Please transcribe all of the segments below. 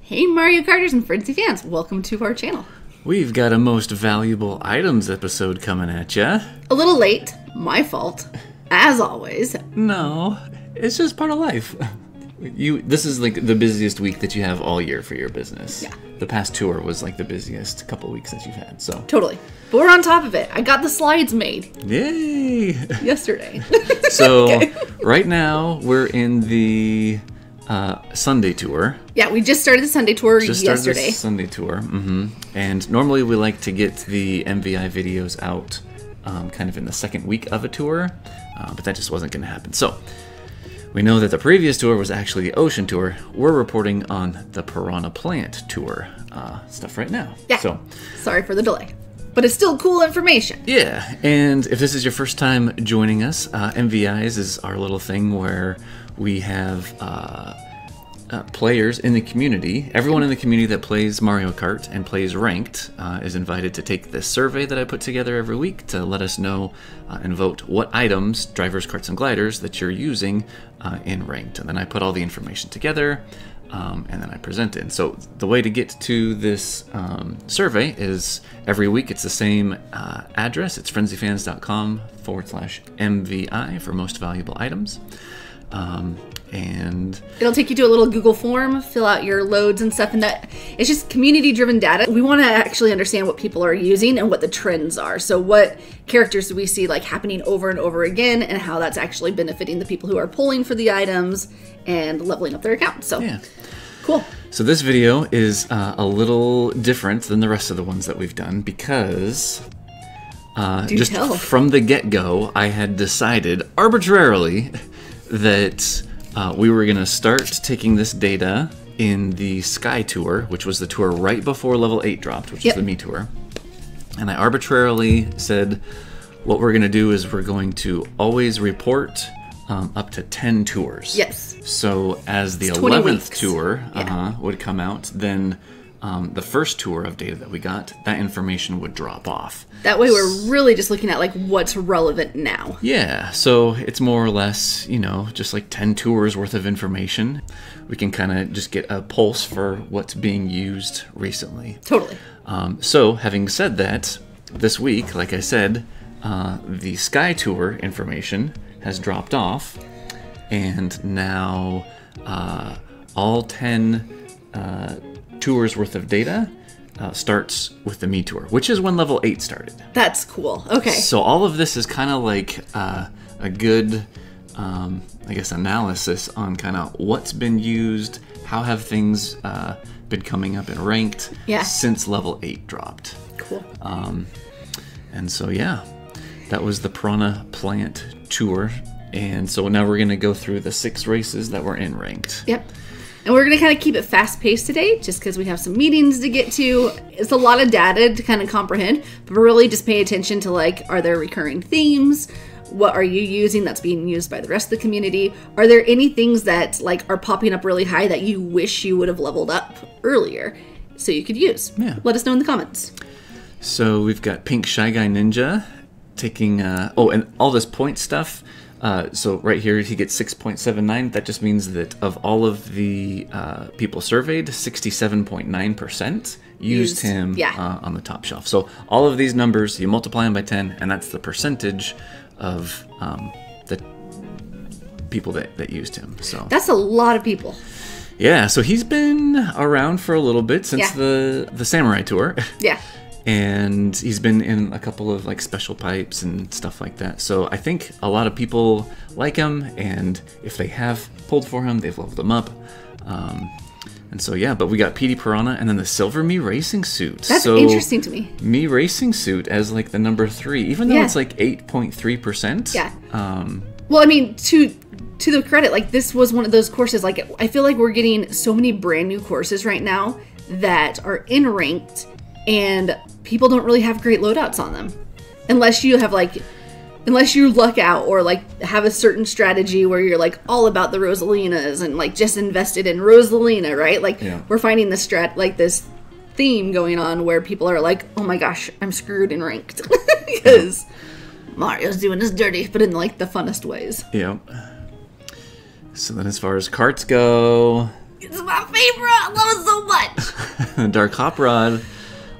Hey Mario Karters and Frenzy fans, welcome to our channel. We've got a most valuable items episode coming at ya. A little late, my fault, as always. No, it's just part of life. This is like the busiest week that you have all year for your business. Yeah. The past tour was like the busiest couple weeks that you've had, so. Totally. But we're on top of it. I got the slides made. Yay! Yesterday. So, Okay. Right now we're in the Sunday tour. Yeah, we just started the Sunday tour yesterday. Started the Sunday tour, and normally we like to get the MVI videos out kind of in the second week of a tour, but that just wasn't going to happen. So we know that the previous tour was actually the Ocean tour. We're reporting on the Pirahna plant tour stuff right now. Yeah. So sorry for the delay, but it's still cool information. yeah, and if this is your first time joining us, MVIs is our little thing where we have players in the community. Everyone in the community that plays Mario Kart and plays ranked is invited to take this survey that I put together every week to let us know and vote what items, drivers, carts, and gliders, that you're using in ranked. And then I put all the information together and then I present it. And so the way to get to this survey is every week it's the same address. It's frenzyfans.com/MVI for most valuable items. And it'll take you to a little Google form, fill out your loads and stuff, and that it's just community-driven data. We want to actually understand what people are using and what the trends are. So what characters do we see like happening over and over again, and how that's actually benefiting the people who are pulling for the items and leveling up their accounts. So yeah, cool. So this video is a little different than the rest of the ones that we've done because from the get-go, I had decided arbitrarily that we were going to start taking this data in the Sky Tour, which was the tour right before level 8 dropped, which is the Me Tour. And I arbitrarily said what we're going to do is we're going to always report up to 10 tours. Yes. So as the 11th tour would come out, then the first tour of data that we got, that information would drop off. That way we're really just looking at like what's relevant now. Yeah, so it's more or less, you know, just like 10 tours worth of information. We can kind of just get a pulse for what's being used recently. Totally. So having said that, this week, like I said, the Sky Tour information has dropped off, and now all 10 tours worth of data starts with the Me Tour, which is when level 8 started. That's cool. Okay. So all of this is kind of like a good, I guess, analysis on kind of what's been used, how have things been coming up in ranked since level 8 dropped. Cool. And so yeah, that was the Pirahna plant tour, and so now we're gonna go through the 6 races that were in ranked. Yep. And we're going to kind of keep it fast-paced today, just because we have some meetings to get to. It's a lot of data to kind of comprehend, but really just pay attention to, like, are there recurring themes? What are you using that's being used by the rest of the community? Are there any things that, like, are popping up really high that you wish you would have leveled up earlier so you could use? Yeah. Let us know in the comments. So we've got Pink Shy Guy Ninja taking, oh, and all this point stuff. So right here, he gets 6.79. That just means that of all of the people surveyed, 67.9% used him on the top shelf. So all of these numbers, you multiply them by 10, and that's the percentage of the people that used him. So that's a lot of people. Yeah, so he's been around for a little bit since the Samurai Tour. Yeah. And he's been in a couple of like special pipes and stuff like that. So I think a lot of people like him, and if they have pulled for him, they've leveled him up. And so yeah, but we got PD Pirahna and then the Silver Me Racing Suit. That's interesting to me. Me Racing Suit as like the number 3, even though it's like 8.3%. Yeah. Well, I mean, to the credit, like this was one of those courses, like I feel like we're getting so many brand new courses right now that are in ranked, and people don't really have great loadouts on them unless you have unless you luck out or like have a certain strategy where you're like all about the Rosalinas and like just invested in Rosalina, right? Like we're finding this this theme going on where people are like, oh my gosh, I'm screwed in ranked because Mario's doing us dirty, but in like the funnest ways. Yep. So then as far as carts go, It's my favorite. I love it so much. Dark Hop Rod,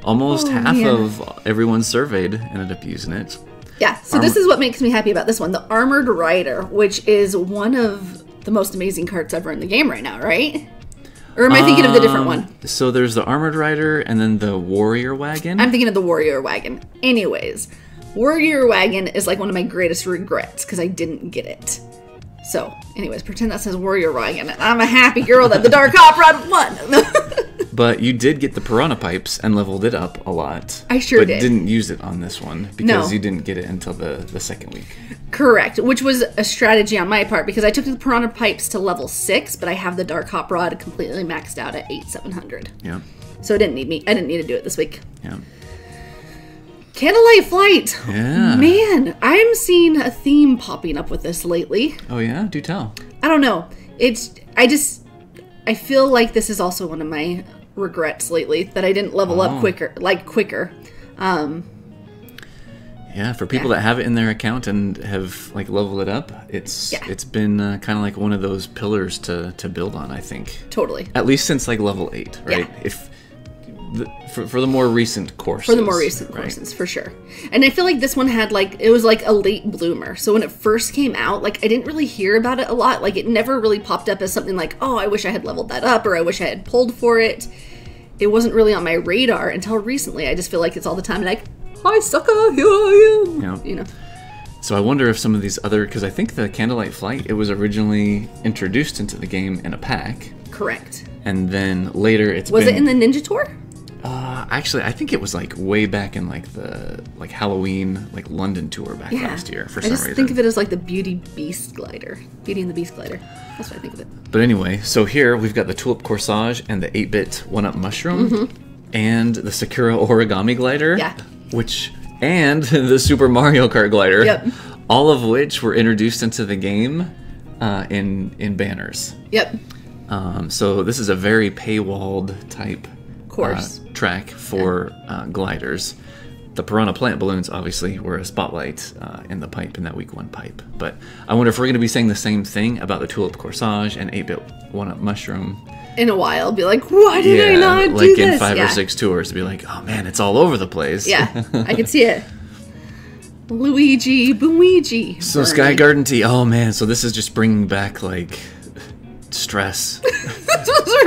almost half of everyone surveyed ended up using it. Yeah, so this is what makes me happy about this one. The Armored Rider, which is one of the most amazing carts ever in the game right now, right? Or am I thinking of the different one? So there's the Armored Rider and then the Warrior Wagon. I'm thinking of the Warrior Wagon. Anyways, Warrior Wagon is like one of my greatest regrets because I didn't get it. So, anyways, pretend that says Warrior Wagon. And I'm a happy girl that the Dark Hop Rod won. But you did get the Pirahna pipes and leveled it up a lot. I sure did. But didn't use it on this one because you didn't get it until the second week. Correct, which was a strategy on my part because I took the Pirahna pipes to level 6, but I have the Dark Hop Rod completely maxed out at 8,700. Yeah. So it didn't need me. I didn't need to do it this week. Yeah. Candlelight Flight. Yeah. Man, I'm seeing a theme popping up with this lately. Oh yeah? Do tell. I don't know. I feel like this is also one of my regrets lately that I didn't level up quicker. Yeah, for people that have it in their account and have like leveled it up, it's been kind of like one of those pillars to build on, I think. Totally. At least since like level 8, right? Yeah. If for the more recent courses. For the more recent courses, for sure. And I feel like this one had it was like a late bloomer. So when it first came out, I didn't really hear about it a lot. Like it never really popped up as something like, oh, I wish I had leveled that up or I wish I had pulled for it. It wasn't really on my radar until recently. I just feel like it's all the time like, hi, sucker, here I am. Yeah. You know. So I wonder if some of these other, because I think the Candlelight Flight, it was originally introduced into the game in a pack. Correct. And then later it's Was it in the Ninja Tour? Actually, I think it was way back in the Halloween London tour back last year for some reason. I just think of it as the Beauty Beast glider. Beauty and the Beast glider. That's what I think of it. But anyway, so here we've got the Tulip Corsage and the 8-bit 1-up mushroom and the Sakura origami glider. Yeah. And the Super Mario Kart glider. Yep. All of which were introduced into the game in banners. Yep. So this is a very paywalled type course track for gliders. The Pirahna plant balloons obviously were a spotlight in the pipe, in that week 1 pipe. But I wonder if we're going to be saying the same thing about the Tulip Corsage and 8-bit 1-up mushroom. In a while, be like, why did I not do this? Like in 5 or 6 tours, be like, oh man, it's all over the place. Yeah, I can see it. Luigi, Booigi. So Sky Garden Tea, oh man, so this is just bringing back stress.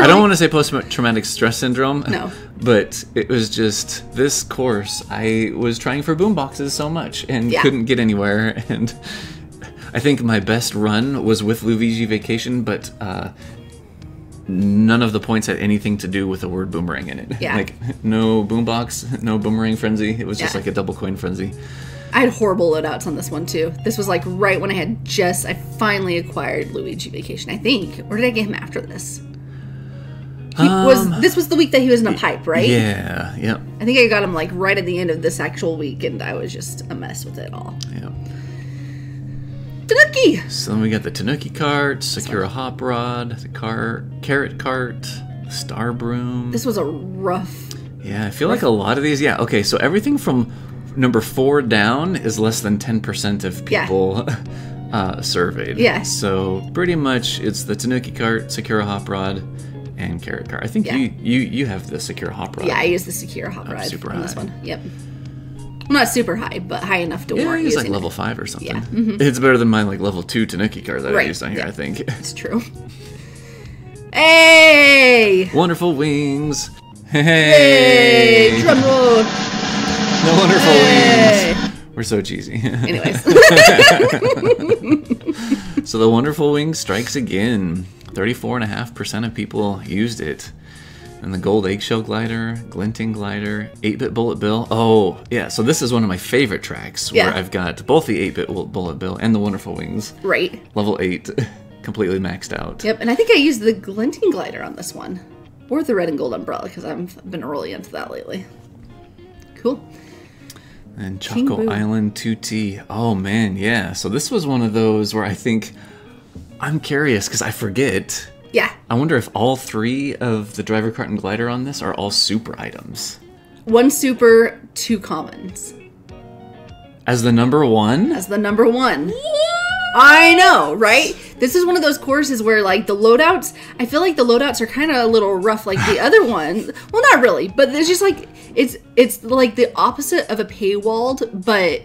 I don't want to say post-traumatic stress syndrome. No. But it was just this course. I was trying for boomboxes so much and couldn't get anywhere. And I think my best run was with Luigi Vacation, but none of the points had anything to do with the word boomerang in it. Yeah. No boombox, no boomerang frenzy. It was just a double coin frenzy. I had horrible loadouts on this one too. This was right when I finally acquired Luigi Vacation, I think. Or did I get him after this? This was the week that he was in a pipe, right? Yeah, yep. I think I got him right at the end of this actual week, and I was just a mess with it all. Yeah. Tanoki! So then we got the Tanoki Cart, Sakura Hop Rod, the Carrot Cart, the Star Broom. This was a rough... Yeah, I feel like a lot of these... Yeah, okay, so everything from number 4 down is less than 10% of people surveyed. Yeah. So pretty much it's the Tanoki Cart, Sakura Hop Rod, and Carrot Cart. I think you have the Sakura Hop Rod. Yeah, I use the Sakura Hop Rod super on high. this one. Yep. Well, not super high, but high enough to warrant he's using level 5 or something. Yeah. Mm-hmm. It's better than my level 2 Tanoki Cart that I used on here, I think. It's true. Hey! Wonderful Wings. Hey! Drum roll! The Wonderful Wings. We're so cheesy. Anyways. So the Wonderful Wing strikes again. 34.5% of people used it. And the Gold Eggshell Glider, Glinting Glider, 8-bit Bullet Bill. Oh, yeah, so this is one of my favorite tracks where I've got both the 8-bit Bullet Bill and the Wonderful Wings. Right. Level 8, completely maxed out. Yep, and I think I used the Glinting Glider on this one. Or the Red and Gold Umbrella, because I've been really into that lately. Cool. And Choco Island 2T. Oh, man, yeah. So this was one of those where I think... I'm curious, because I forget... Yeah. I wonder if all 3 of the Driver Cart and Glider on this are all super items. 1 super, 2 commons. As the number 1? As the number 1. I know, right? This is one of those courses where, like, the loadouts, I feel like the loadouts are kind of a little rough like the other one. Well, not really, but it's just, like, it's like the opposite of a paywalled, but,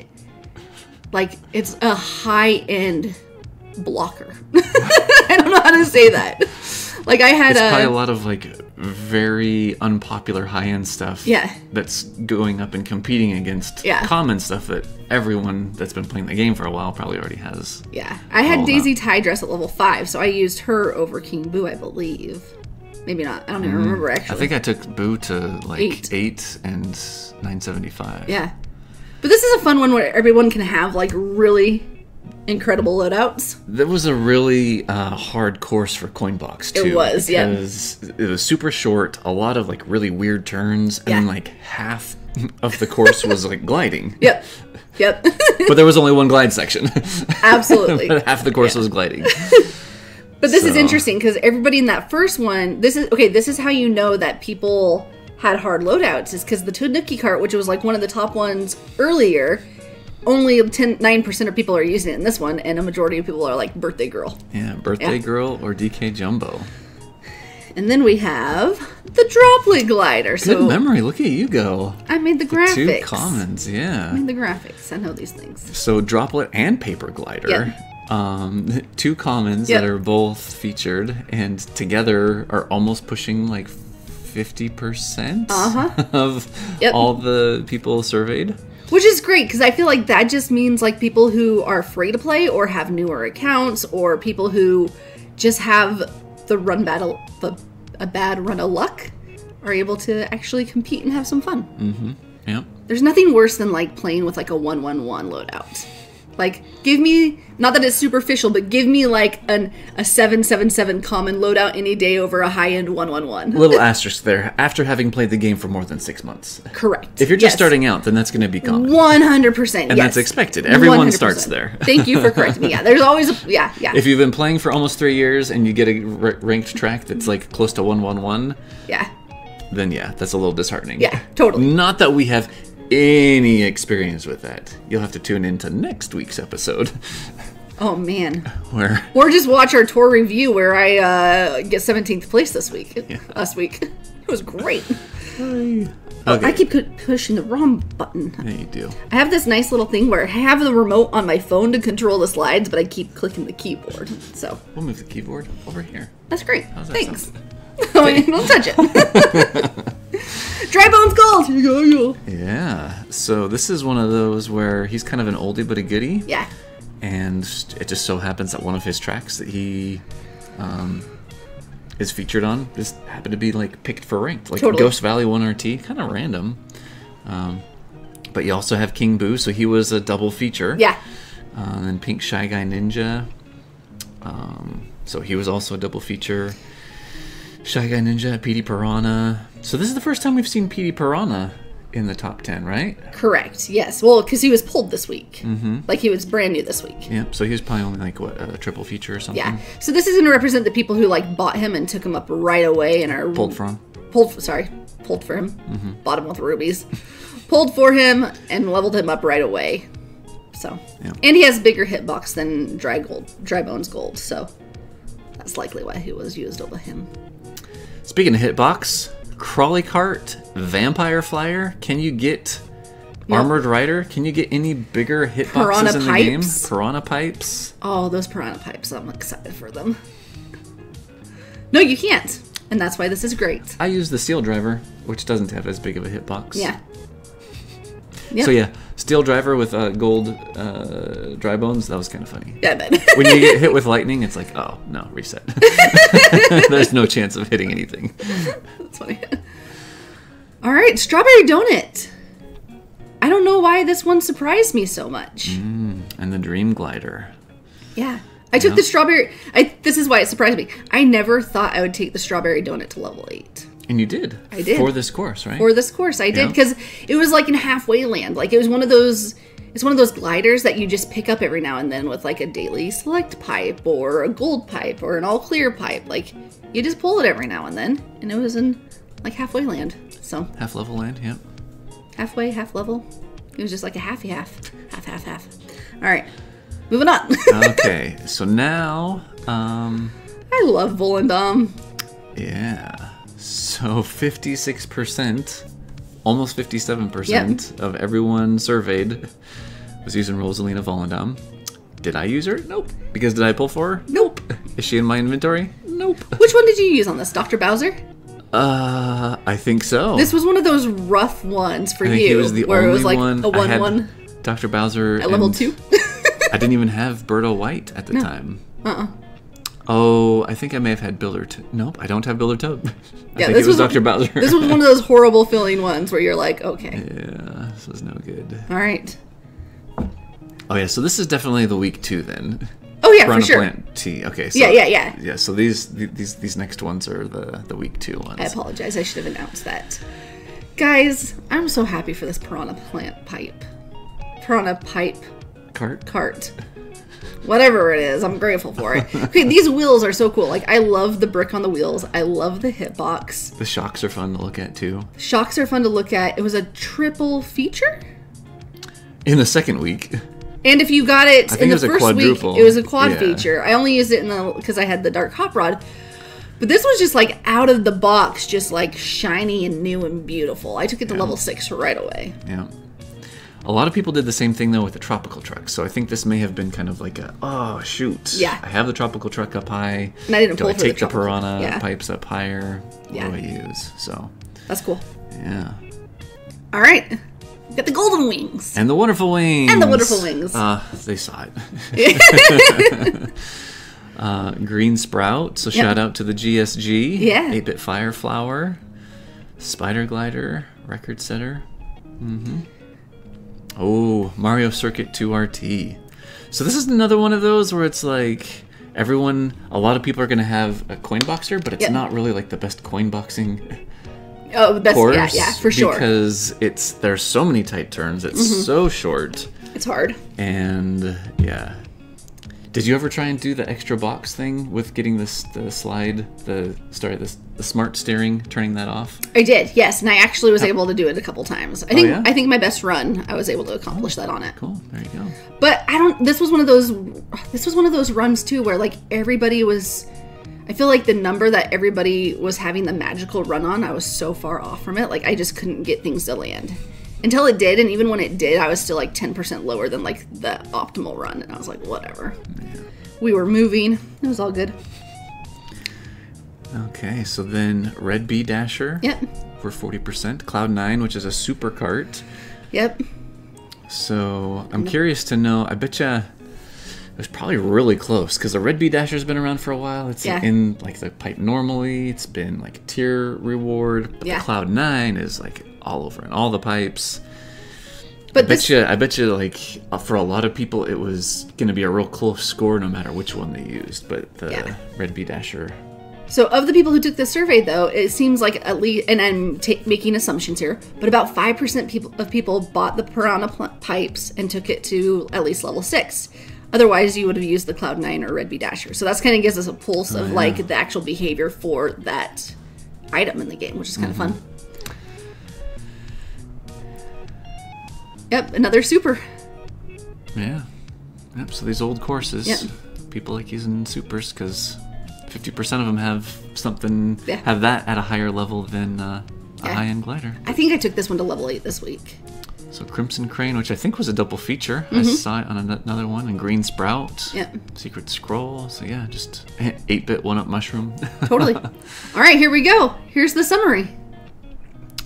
like, it's a high-end blocker. I don't know how to say that. Like, I had it's probably a lot of, like, very unpopular high-end stuff. Yeah. That's going up and competing against common stuff that everyone that's been playing the game for a while probably already has. Yeah. I had Daisy Tie dress at level 5, so I used her over King Boo, I believe. Maybe not. I don't even remember, actually. I think I took Boo to, like, 8 and 975. Yeah. But this is a fun one where everyone can have, like, really incredible loadouts. That was a really hard course for Coinbox, too. It was, because it was super short, a lot of, like, really weird turns, and then, like, half of the course was, like, gliding. Yep. But there was only one glide section. Absolutely. But half the course was gliding. But this is interesting, because everybody in that first one, this is how you know that people had hard loadouts, is because the Tanoki Cart, which was, like, one of the top ones earlier, only 9% of people are using it in this one, and a majority of people are like Birthday Girl. Yeah, Birthday Girl or DK Jumbo. And then we have the Droplet Glider. Good memory. Look at you go. I made the graphics. 2 commons, yeah. I made the graphics. I know these things. So Droplet and Paper Glider. Yep. 2 commons that are both featured, and together are almost pushing like 50% of all the people surveyed. Which is great, because I feel like that just means, like, people who are free to play or have newer accounts, or people who just have a bad run of luck are able to actually compete and have some fun. Mm-hmm. Yep. There's nothing worse than, like, playing with, like, a 1-1-1 loadout. Like, give me, not that it's superficial, but give me, like, a 7-7-7 common loadout any day over a high-end 1-1-1. Little asterisk there. After having played the game for more than 6 months. Correct. If you're just starting out, then that's going to be common. 100%, And that's expected. Everyone 100%. Starts there. Thank you for correcting me. Yeah, there's always a, If you've been playing for almost 3 years and you get a ranked track that's, like, close to 1-1-1. Yeah. Then, that's a little disheartening. Yeah, totally. Not that we have any experience with that. You'll have to tune into next week's episode. Oh man. Or just watch our tour review where I get 17th place this week. Yeah. Last week. It was great. Okay. I keep pushing the wrong button. Yeah, you do. I have this nice little thing where I have the remote on my phone to control the slides, but I keep clicking the keyboard. So we'll move the keyboard over here. That's great. How's that Thanks. sound? Don't touch it. Dry Bones Gold! Here you go. Yeah. So this is one of those where he's kind of an oldie but a goodie. Yeah. And it just so happens that one of his tracks that he is featured on just happened to be like picked for ranked. Like Ghost Valley 1RT, kind of random. But you also have King Boo, so he was a double feature. Yeah. And then Pink Shy Guy Ninja. So he was also a double feature. Shy Guy Ninja, PD Pirahna. So this is the first time we've seen PD Pirahna in the top 10, right? Correct, yes. Well, because he was pulled this week. Mm-hmm. Like, he was brand new this week. Yep, so he was probably only, like, what, a triple feature or something? Yeah. So this is going to represent the people who, like, bought him and took him up right away and are... Pulled for him. Pulled for him. Mm-hmm. Bought him with rubies. Pulled for him and leveled him up right away. So. Yeah. And he has bigger hitbox than Dry Bones Gold, so that's likely why he was used over him. Speaking of hitbox, Crawly Cart, Vampire Flyer, can you get Armored Rider? Can you get any bigger hitboxes in the game? Pirahna Pipes? Oh, those Pirahna Pipes. I'm excited for them. No, you can't. And that's why this is great. I use the Steel Driver, which doesn't have as big of a hitbox. Yeah. Yep. So yeah, Steel Driver with gold dry bones, that was kind of funny. Yeah, I bet. When you get hit with lightning, it's like, oh, no, reset. There's no chance of hitting anything. That's funny. All right, Strawberry Donut. I don't know why this one surprised me so much. And the Dream Glider. Yeah. I took the Strawberry... this is why it surprised me. I never thought I would take the Strawberry Donut to level 8. And you did. I did. For this course, right? For this course, I did. Because it was like in halfway land. Like, it was one of those... It's one of those gliders that you just pick up every now and then with, like, a daily select pipe or a gold pipe or an all-clear pipe. Like, you just pull it every now and then. And it was in, like, halfway land. So... Half-level land, yep. Halfway, half-level. It was just like a half. Half. All right. Moving on. Okay, so now, I love Volendam. yeah. So 56%, almost 57% of everyone surveyed was using Rosalina Volendam. Did I use her? Nope. Because did I pull for her? Nope. Is she in my inventory? Nope. Which one did you use on this? Dr. Bowser? I think so. This was one of those rough ones for I think you. he was the where only it was like one. a 1-1. Dr. Bowser At level 2? I didn't even have Birdo White at the time. Oh, I think I may have had Builder Toad. Nope, I don't have Builder Toad. I think it was Dr. Bowser. This was one of those horrible feeling ones where you're like, okay. Yeah, this was no good. All right. Oh yeah, so this is definitely the week 2 then. Oh yeah, Piranha for sure. Plant tea. Okay. So, Yeah. Yeah. So these next ones are the week 2 ones. I apologize. I should have announced that. Guys, I'm so happy for this Piranha Plant pipe. Piranha pipe cart. Whatever it is, I'm grateful for it. Okay, these wheels are so cool. Like, I love the brick on the wheels. I love the hitbox. The shocks are fun to look at too. Shocks are fun to look at. It was a triple feature. In the second week. And if you got it in the first week, it was a quad feature. I only used it because I had the dark hop rod. But this was just like out of the box, just like shiny and new and beautiful. I took it to level 6 right away. Yeah. A lot of people did the same thing though with the tropical truck. So I think this may have been kind of like a, oh shoot. Yeah. I have the tropical truck up high. And I didn't do pull I for take the the Pirahna pipes up higher? What do I use? So that's cool. Yeah. All right. Got the golden wings. And the wonderful wings. They saw it. Green Sprout. So shout out to the GSG. Yeah. 8-bit Fire Flower. Spider Glider. Record Setter. Oh, Mario Circuit 2 RT. So this is another one of those where it's like a lot of people are going to have a Coinboxer, but it's not really like the best Coinboxing the best course. Yeah, for sure. Because there's so many tight turns. It's so short. It's hard. And yeah. Did you ever try and do the extra box thing with getting the smart steering, turning that off? I did, yes, and I actually was able to do it a couple times. I think my best run, I was able to accomplish that on it. Cool, there you go. But this was one of those runs too where like everybody was. I feel like the number that everybody was having the magical run on, I was so far off from it. Like I just couldn't get things to land. Until it did, and even when it did, I was still like 10% lower than like the optimal run, and I was like, whatever. Yeah. We were moving. It was all good. Okay, so then Red Bee Dasher. Yep. For 40%. Cloud9, which is a super cart. Yep. So I'm curious to know. I bet you it was probably really close because the Red Bee Dasher's been around for a while. It's in like the pipe normally. It's been like tier reward. But the Cloud9 is like all over in all the pipes. But I bet you like for a lot of people it was going to be a real close score no matter which one they used. But the Red Bee Dasher. So of the people who took the survey, though, it seems like at least, and I'm making assumptions here, but about 5% of people bought the Piranha pipes and took it to at least level 6. Otherwise, you would have used the Cloud9 or Red Bee Dasher. So that's kind of gives us a pulse of like the actual behavior for that item in the game, which is kind of fun. Yep, another super. Yeah. Yep, so these old courses, people like using supers because 50% of them have something, have that at a higher level than a high-end glider. I think I took this one to level 8 this week. So Crimson Crane, which I think was a double feature. I saw it on another one. And Green Sprout. Secret Scroll. So yeah, just 8-bit 1-up mushroom. Totally. All right, here we go. Here's the summary.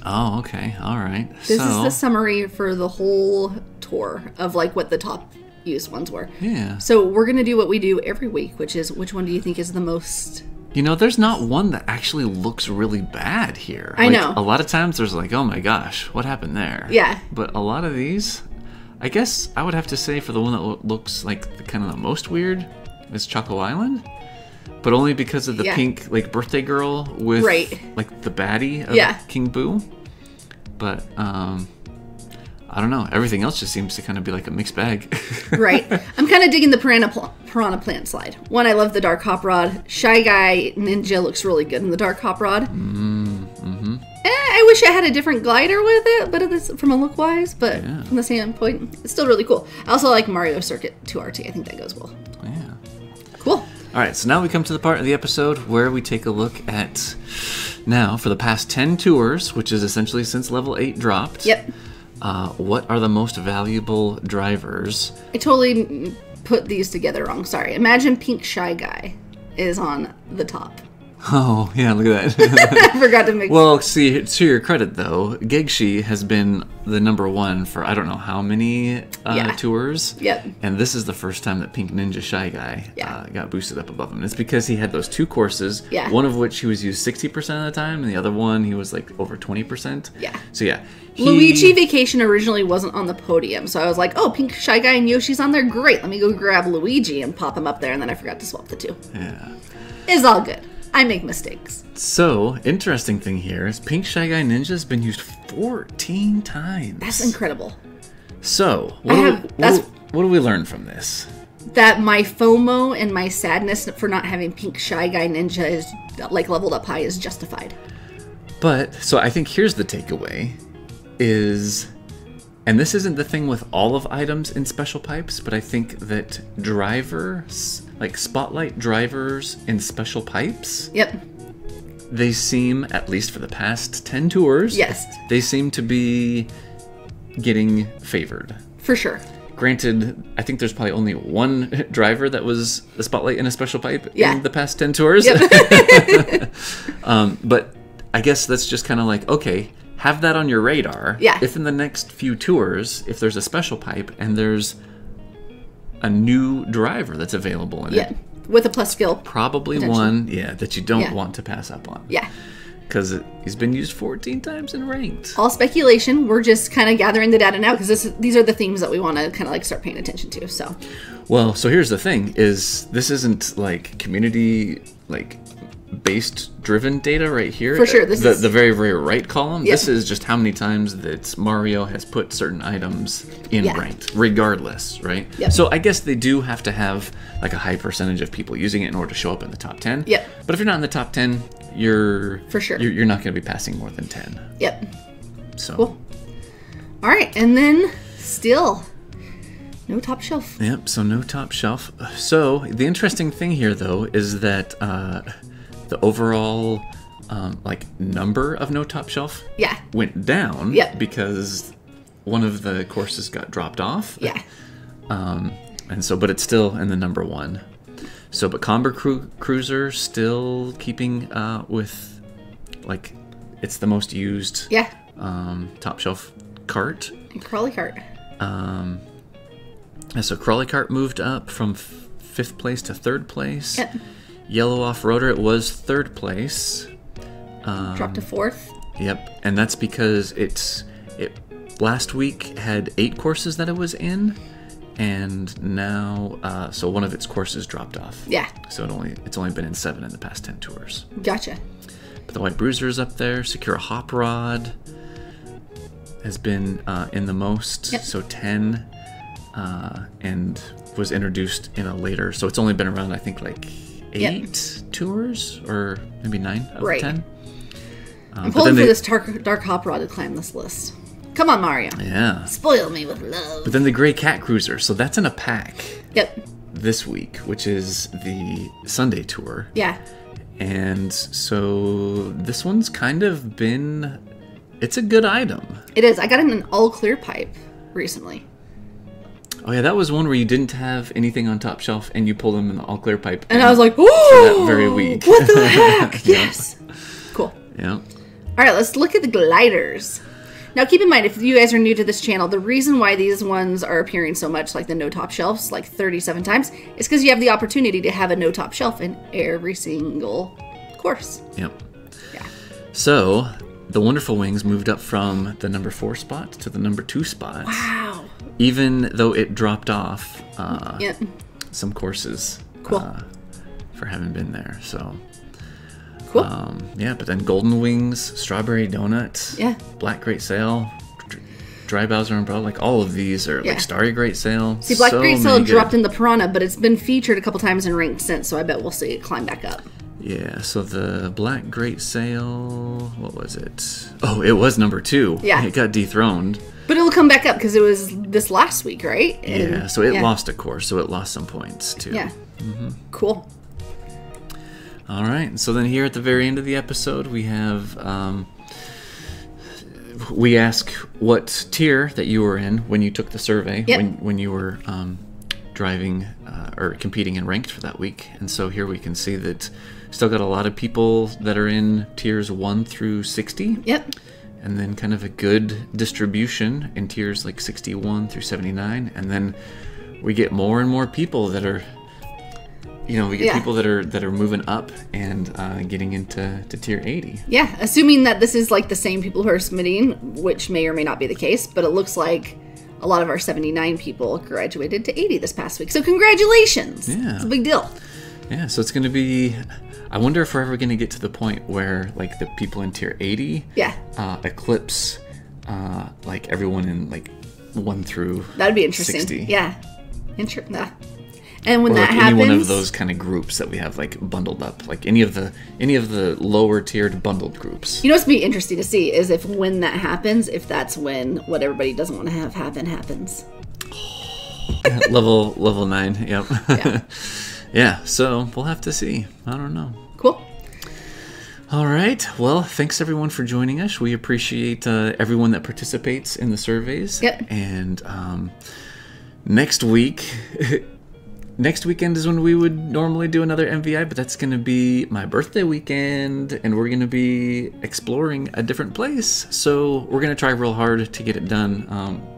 Oh, okay. All right. This is the summary for the whole tour of like what the top used ones were. Yeah. So we're going to do what we do every week, which is which one do you think is the most... You know, there's not one that actually looks really bad here. I know. A lot of times there's like, oh my gosh, what happened there? Yeah. But a lot of these, I guess I would have to say for the one that looks like kind of the most weird is Choco Island. But only because of the pink like birthday girl with like the baddie of King Boo. But I don't know. Everything else just seems to kind of be like a mixed bag. Right. I'm kind of digging the Piranha Plant slide. One, I love the Dark Hop Rod. Shy Guy Ninja looks really good in the Dark Hop Rod. I wish I had a different glider with it, but it's from a look-wise, but Yeah. from the standpoint, it's still really cool. I also like Mario Circuit 2RT. I think that goes well. Yeah. Cool. All right, so now we come to the part of the episode where we take a look at, now, for the past 10 tours, which is essentially since level 8 dropped. Yep. What are the most valuable drivers? I totally put these together wrong. Sorry. Imagine Pink Shy Guy is on the top. Oh, yeah, look at that. I forgot to make... Well, see, to your credit, though, Gegshi has been the #1 for I don't know how many tours. Yep. And this is the first time that Pink Ninja Shy Guy got boosted up above him. It's because he had those 2 courses, one of which he was used 60% of the time, and the other one he was like over 20%. Yeah. So, yeah. Luigi Vacation originally wasn't on the podium, so I was like, oh, Pink Shy Guy and Yoshi's on there? Great, let me go grab Luigi and pop him up there, and then I forgot to swap the 2. Yeah. It's all good. I make mistakes. So, interesting thing here is Pink Shy Guy Ninja has been used 14 times. That's incredible. So, what do we learn from this? That my FOMO and my sadness for not having Pink Shy Guy Ninja is, like, leveled up high is justified. But, so I think here's the takeaway, is, and this isn't the thing with all of items in special pipes, but I think that drivers, like spotlight drivers in special pipes, Yep. they seem, at least for the past 10 tours, Yes. they seem to be getting favored. For sure. Granted, I think there's probably only one driver that was a spotlight in a special pipe Yeah. in the past 10 tours. Yep. But I guess that's just kind of like, okay, have that on your radar. Yeah. If in the next few tours, if there's a special pipe and there's a new driver that's available in Yeah. it, With a plus skill. probably one, that you don't want to pass up on. Yeah. Because he's been used 14 times in ranked. All speculation. We're just kind of gathering the data now because these are the themes that we want to kind of like start paying attention to. So, Well, so here's the thing: is this isn't like community based driven data right here? For sure, this is the very right column. Yep. This is just how many times that Mario has put certain items in ranked, regardless, right? Yep. So I guess they do have to have like a high percentage of people using it in order to show up in the top 10. Yep. But if you're not in the top 10, you're For sure. you're not going to be passing more than 10. Yep. So. Cool. All right, and then still no top shelf. Yep, so no top shelf. So the interesting thing here, though, is that the overall number of no top shelf went down because one of the courses got dropped off. Yeah. And so, but it's still in the #1. So, but Comber Cruiser still keeping with, like, it's the most used top shelf cart. And Crawly Cart. And so Crawly Cart moved up from 5th place to 3rd place. Yep. Yellow Off-Roader, it was 3rd place. Dropped to 4th. Yep, and that's because it last week had 8 courses that it was in, and now so one of its courses dropped off. Yeah. So it's only been in 7 in the past 10 tours. Gotcha. But the White Bruiser's up there. Secura Hop Rod has been in the most, so 10, and was introduced in a later. So it's only been around, I think, like 8 tours, or maybe 9 out of 10. I'm pulling for this dark hop rod to climb this list. Come on, Mario. Yeah. Spoil me with love. But then the Gray Cat Cruiser. So that's in a pack. Yep. This week, which is the Sunday tour. Yeah. And so this one's kind of been, it's a good item. It is. I got in an all clear pipe recently. Oh yeah, that was one where you didn't have anything on top shelf and you pulled them in the all clear pipe. And I was like, ooh! For that very week. What the heck? Yes. Cool. Yeah. All right, let's look at the gliders. Now, keep in mind, if you guys are new to this channel, the reason why these ones are appearing so much, like the no top shelves, like 37 times, is because you have the opportunity to have a no top shelf in every single course. Yep. Yeah. So, the Wonderful Wings moved up from the #4 spot to the #2 spot. Wow. Even though it dropped off Yep. some courses Cool. for having been there. So, Cool. yeah, but then Golden Wings, Strawberry Donut, Yeah. Black Great Sale, Dry Bowser Umbrella, like all of these are Yeah. like Starry Great Sale. See, Black so Great many Sale good- dropped in the Pirahna, but it's been featured a couple times in ranked since, so I bet we'll see it climb back up. Yeah, so the Black Great Sale, what was it? Oh, it was number 2. Yeah. It got dethroned. But it'll come back up because it was this last week, right? And, yeah, so it lost a course, so it lost some points too. Yeah. Cool. All right, so then here at the very end of the episode, we have, we ask what tier that you were in when you took the survey, when you were driving or competing in ranked for that week. And so here we can see that still got a lot of people that are in tiers 1 through 60. Yep. And then kind of a good distribution in tiers like 61 through 79. And then we get more and more people that are, we get people that are moving up and getting into tier 80. Yeah, assuming that this is like the same people who are submitting, which may or may not be the case, but it looks like a lot of our 79 people graduated to 80 this past week. So congratulations. Yeah. It's a big deal. Yeah, so it's going to be... I wonder if we're ever going to get to the point where, like, the people in tier 80 eclipse, like, everyone in, like, 1 through That'd be interesting. 60. Yeah. And when that any happens... one of those kind of groups that we have, like, bundled up. Like, any of the lower-tiered bundled groups. You know what's going to be interesting to see is if when that happens, if that's when what everybody doesn't want to have happen happens. level 9, yep. Yeah. Yeah, so we'll have to see. I don't know. Cool. All right. Well, thanks everyone for joining us. We appreciate everyone that participates in the surveys. Yep. And next weekend is when we would normally do another MVI, but that's going to be my birthday weekend, and we're going to be exploring a different place. So we're going to try real hard to get it done,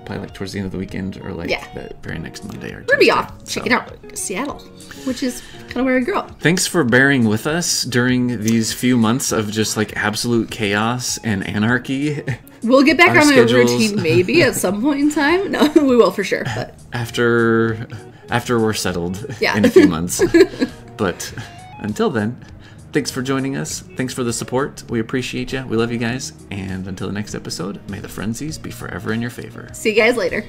probably like towards the end of the weekend or like the very next Monday or Tuesday. We're going to be off checking out Seattle, which is kind of where I grew up. Thanks for bearing with us during these few months of just like absolute chaos and anarchy. We'll get back on schedules. a routine maybe at some point in time. No, we will for sure. But After we're settled in a few months. But until then, thanks for joining us. Thanks for the support. We appreciate you. We love you guys. And until the next episode, may the frenzies be forever in your favor. See you guys later.